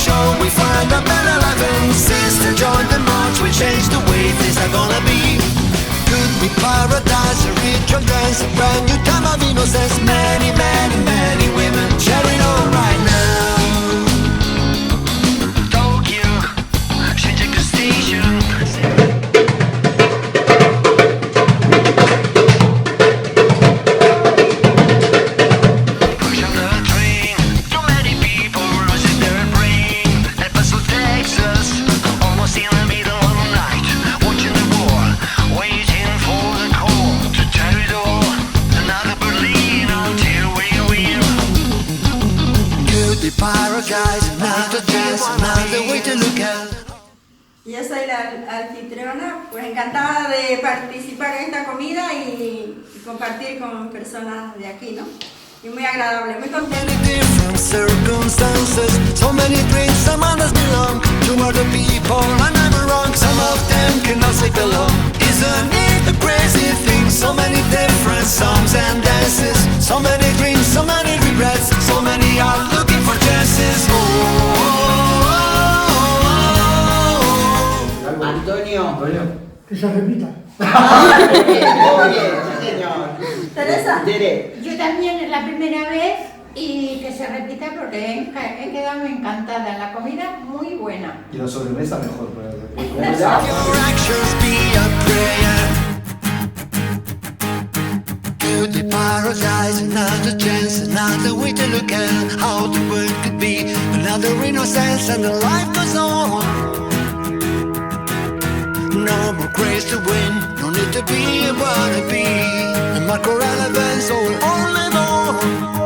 show, we find a better life. And sister, join the march, we change the way things are gonna be. Could be paradise, a ritual dance, a brand new time of innocence. Many, many, many women sharing all right now. Tokyo, Shinjuku Station. Yo soy la anfitriona, pues encantada de participar en esta comida y compartir con personas de aquí, ¿no? Y muy agradable, muy contenta. So many dreams, some others belong to other people, and I'm wrong. Some of them cannot say belong. Isn't it a crazy thing? So many different songs and dances, so many dreams, so many regrets, so many are looking for chances. Antonio. Que se repita. Oye, señor. Teresa. Tere. Yo también es la primera vez y que se repita porque he quedado encantada. La comida muy buena. Y la sobremesa mejor, pero Your actions be a prayer. Could be paradise, another chance, another way to look at how the world could be. Another innocence and the life goes on. No more grace to win, no need to be a wannabe. And macro relevance, so we'll all live on.